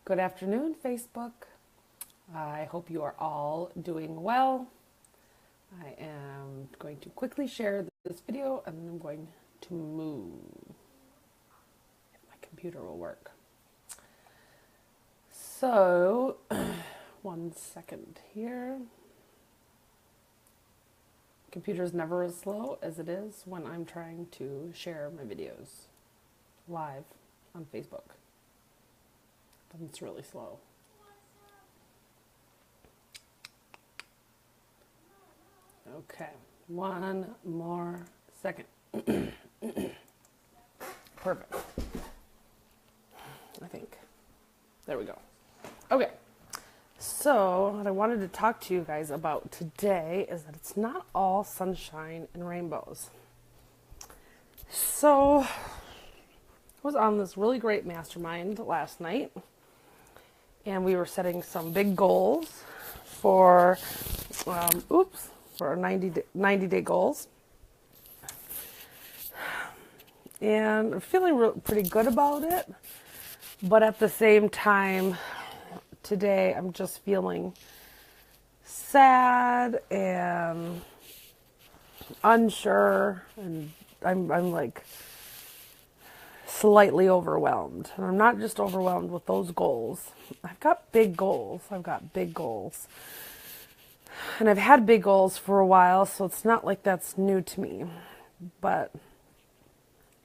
Good afternoon, Facebook. I hope you are all doing well. I am going to quickly share this video and then I'm going to move if my computer will work. So, one second here. Computer is never as slow as it is when I'm trying to share my videos live on Facebook. It's really slow. Okay, one more second. Perfect. I think. There we go. Okay, so what I wanted to talk to you guys about today is that it's not all sunshine and rainbows. So, I was on this really great mastermind last night, and we were setting some big goals for, for our 90-day goals. And I'm feeling pretty good about it. But at the same time, today I'm just feeling sad and unsure, and I'm like slightly overwhelmed. And I'm not just overwhelmed with those goals. I've got big goals. And I've had big goals for a while, so it's not like that's new to me. But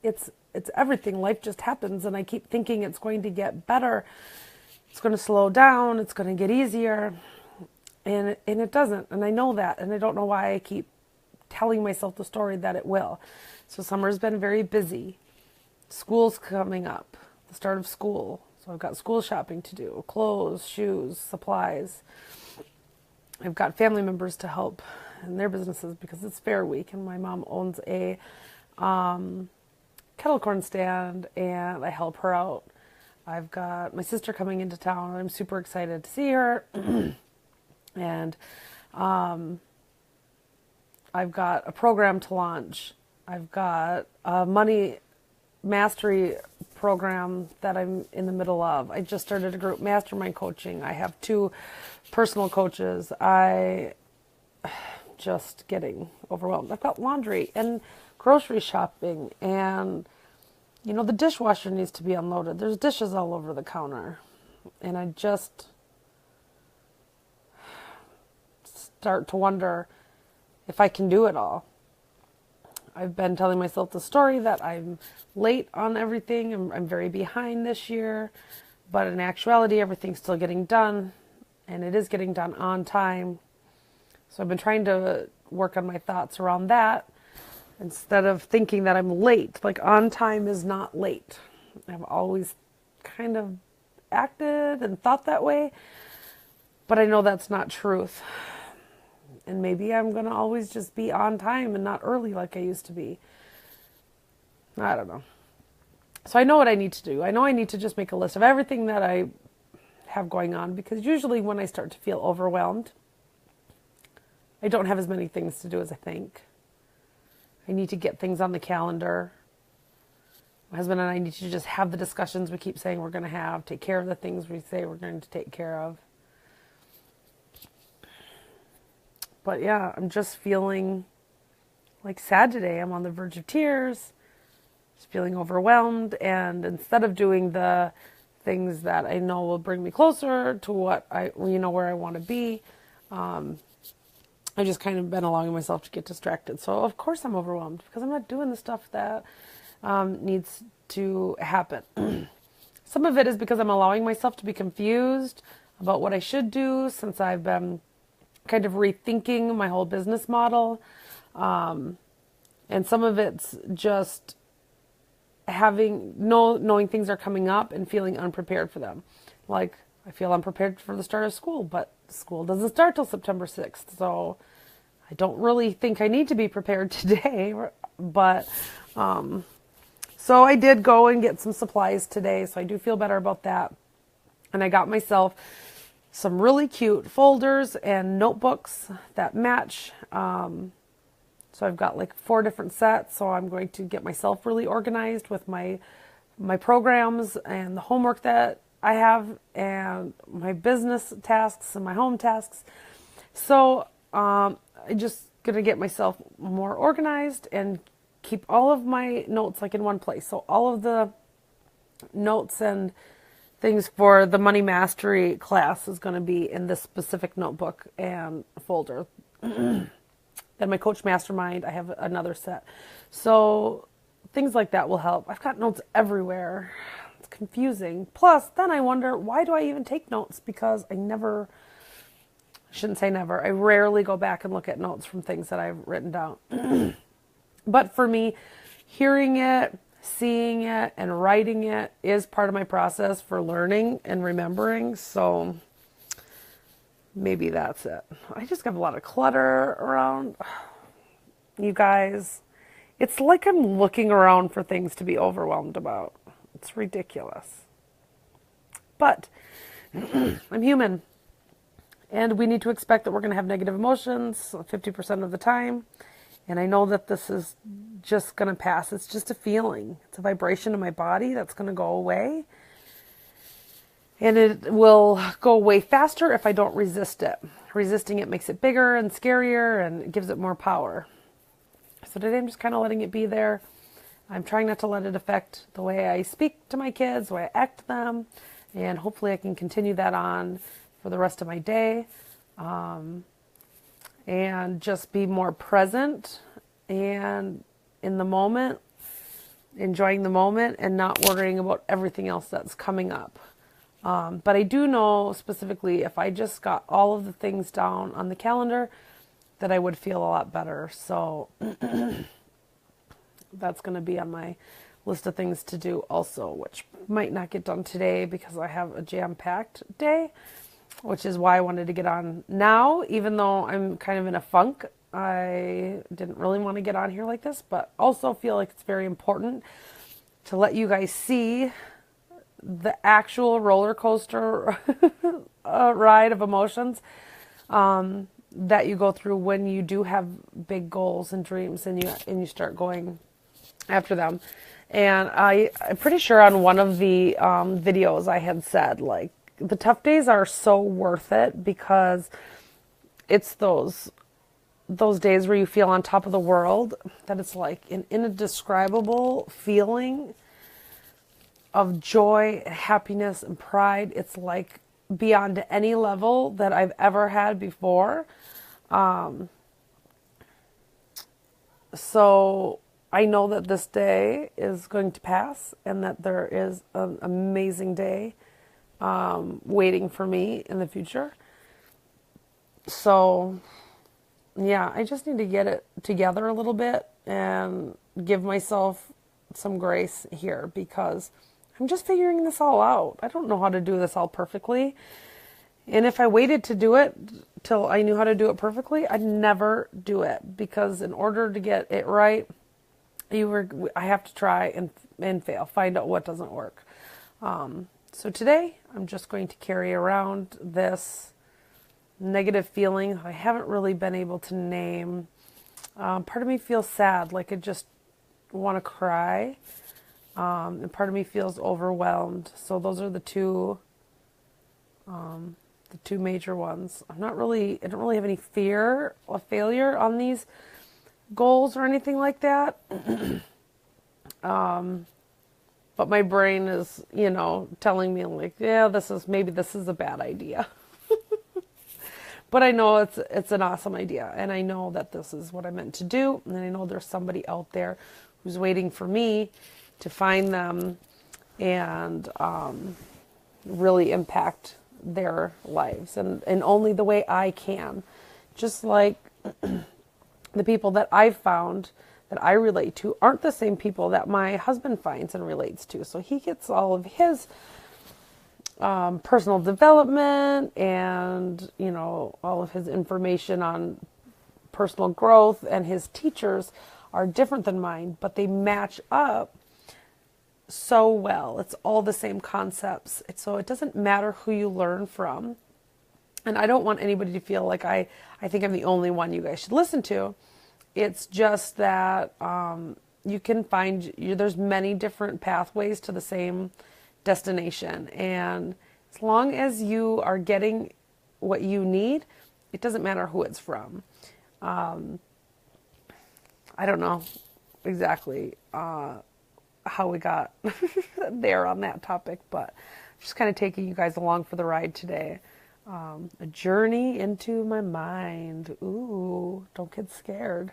it's everything. Life just happens, and I keep thinking it's going to get better. It's going to slow down. It's going to get easier. And it doesn't. And I know that. And I don't know why I keep telling myself the story that it will. So summer's been very busy. School's coming up. The start of school. So I've got school shopping to do. Clothes, shoes, supplies. I've got family members to help in their businesses because it's Fair Week. And my mom owns a kettle corn stand, and I help her out. I've got my sister coming into town. I'm super excited to see her. And I've got a program to launch. I've got a money mastery program that I'm in the middle of. I just started a group mastermind coaching. I have 2 personal coaches. I just getting overwhelmed. I've got laundry and grocery shopping, and the dishwasher needs to be unloaded. There's dishes all over the counter, and I just start to wonder if I can do it all. I've been telling myself the story that I'm late on everything. I'm very behind this year, but in actuality, everything's still getting done, and it is getting done on time. So I've been trying to work on my thoughts around that instead of thinking that I'm late. Like, on time is not late. I've always kind of acted and thought that way, but I know that's not truth. And maybe I'm going to always just be on time and not early like I used to be. I don't know. So I know what I need to do. I know I need to just make a list of everything that I have going on, because usually when I start to feel overwhelmed, I don't have as many things to do as I think. I need to get things on the calendar. My husband and I need to just have the discussions we keep saying we're going to have, take care of the things we say we're going to take care of. But yeah, I'm just feeling like sad today. I'm on the verge of tears, just feeling overwhelmed. And instead of doing the things that I know will bring me closer to what where I want to be, I've just kind of been allowing myself to get distracted. So of course I'm overwhelmed because I'm not doing the stuff that needs to happen. Some of it is because I'm allowing myself to be confused about what I should do, since I've been kind of rethinking my whole business model. And some of it's just knowing things are coming up and feeling unprepared for them. Like, I feel unprepared for the start of school, but school doesn't start till September 6th. So I don't really think I need to be prepared today. But, so I did go and get some supplies today. So I do feel better about that. And I got myself some really cute folders and notebooks that match. So I've got like 4 different sets. So I'm going to get myself really organized with my programs and the homework that I have and my business tasks and my home tasks. So I just going to get myself more organized and keep all of my notes like in one place. So all of the notes and things for the Money Mastery class is going to be in this specific notebook and folder. Then my Coach Mastermind, I have another set. So things like that will help. I've got notes everywhere. It's confusing. Plus, then I wonder, why do I even take notes? Because I shouldn't say never. I rarely go back and look at notes from things that I've written down. But for me, hearing it, seeing it, and writing it is part of my process for learning and remembering. So maybe that's it. I just have a lot of clutter around. You guys, it's like I'm looking around for things to be overwhelmed about. It's ridiculous. But I'm human. And we need to expect that we're going to have negative emotions 50% of the time. And I know that this is just going to pass. It's just a feeling. It's a vibration in my body that's going to go away. And it will go away faster if I don't resist it. Resisting it makes it bigger and scarier and it gives it more power. So today I'm just kind of letting it be there. I'm trying not to let it affect the way I speak to my kids, the way I act to them. And hopefully I can continue that on for the rest of my day. And just be more present and in the moment, enjoying the moment and not worrying about everything else that's coming up. But I do know specifically if I just got all of the things down on the calendar that I would feel a lot better. So that's going to be on my list of things to do also, which might not get done today because I have a jam-packed day, which is why I wanted to get on now, even though I'm kind of in a funk. I didn't really want to get on here like this, but also feel like it's very important to let you guys see the actual roller coaster ride of emotions that you go through when you do have big goals and dreams and you start going after them. And I'm pretty sure on one of the videos I had said, like, the tough days are so worth it because it's those days where you feel on top of the world, that it's like an indescribable feeling of joy, happiness, and pride. It's like beyond any level that I've ever had before. So I know that this day is going to pass and that there is an amazing day waiting for me in the future. So yeah, I just need to get it together a little bit and give myself some grace here because I'm just figuring this all out. I don't know how to do this all perfectly. And if I waited to do it till I knew how to do it perfectly, I'd never do it because in order to get it right, I have to try and fail, find out what doesn't work. So today I'm just going to carry around this negative feeling I haven't really been able to name. Part of me feels sad, like I just want to cry. And part of me feels overwhelmed. So those are the two major ones. I don't really have any fear of failure on these goals or anything like that. But my brain is, telling me like, yeah, this is a bad idea. But I know it's an awesome idea, and I know that this is what I meant to do, and I know there's somebody out there who's waiting for me to find them and really impact their lives, and only the way I can. Just like the people that I've found that I relate to aren't the same people that my husband finds and relates to. So he gets all of his personal development and, all of his information on personal growth, and his teachers are different than mine, but they match up so well. It's all the same concepts. So it doesn't matter who you learn from. And I don't want anybody to feel like I think I'm the only one you guys should listen to. It's just that you can find, there's many different pathways to the same destination. And as long as you are getting what you need, it doesn't matter who it's from. I don't know exactly how we got there on that topic, but just kind of taking you guys along for the ride today. A journey into my mind. Ooh, don't get scared.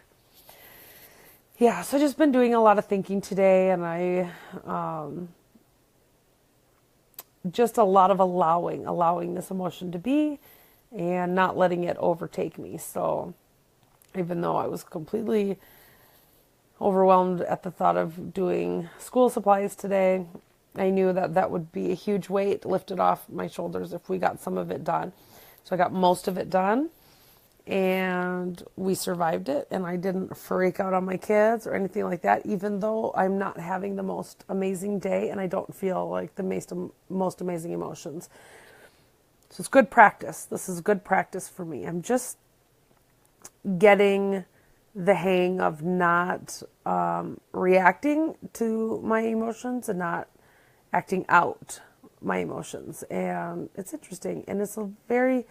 Yeah, so I've just been doing a lot of thinking today, and I just a lot of allowing this emotion to be and not letting it overtake me. So even though I was completely overwhelmed at the thought of doing school supplies today, I knew that that would be a huge weight lifted off my shoulders if we got some of it done. So I got most of it done, and we survived it, and I didn't freak out on my kids or anything like that, even though I'm not having the most amazing day and I don't feel like the most amazing emotions. So it's good practice. This is good practice for me. I'm just getting the hang of not reacting to my emotions and not acting out my emotions. And it's interesting. And it's a very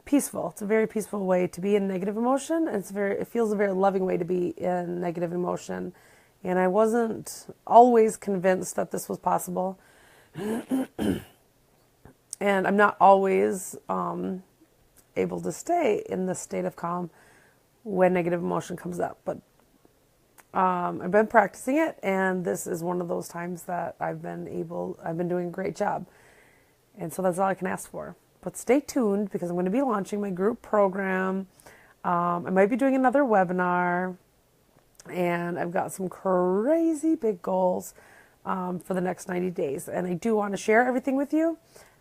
peaceful. It's a very peaceful way to be in negative emotion. And it feels a very loving way to be in negative emotion. And I wasn't always convinced that this was possible. And I'm not always able to stay in this state of calm when negative emotion comes up. But I've been practicing it, and this is one of those times that I've been doing a great job. And so that's all I can ask for. But stay tuned, because I'm going to be launching my group program. I might be doing another webinar, and I've got some crazy big goals for the next 90 days. And I do want to share everything with you,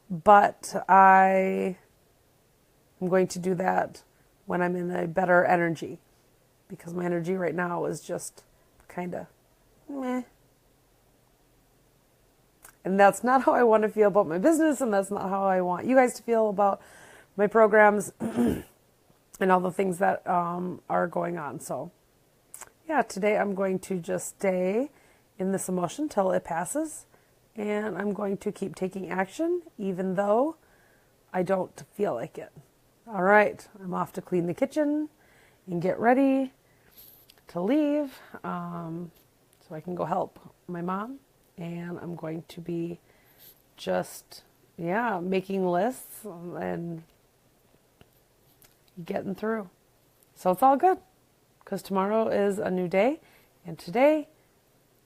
but I am going to do that when I'm in a better energy, because my energy right now is just kind of meh. And that's not how I want to feel about my business, and that's not how I want you guys to feel about my programs and all the things that are going on. So yeah, today I'm going to just stay in this emotion till it passes, and I'm going to keep taking action even though I don't feel like it. All right, I'm off to clean the kitchen and get ready to leave so I can go help my mom. And I'm going to be just, making lists and getting through. So it's all good, because tomorrow is a new day. And today,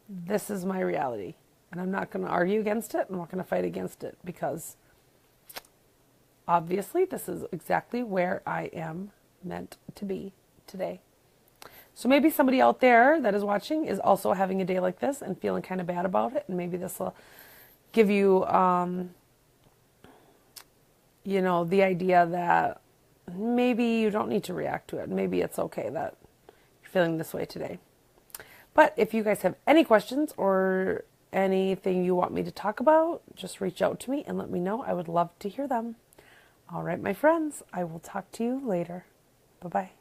this is my reality. And I'm not going to argue against it. I'm not going to fight against it, because obviously this is exactly where I am meant to be today. So maybe somebody out there that is watching is also having a day like this and feeling kind of bad about it. And maybe this will give you, the idea that maybe you don't need to react to it. Maybe it's okay that you're feeling this way today. But if you guys have any questions or anything you want me to talk about, just reach out to me and let me know. I would love to hear them. All right, my friends, I will talk to you later. Bye-bye.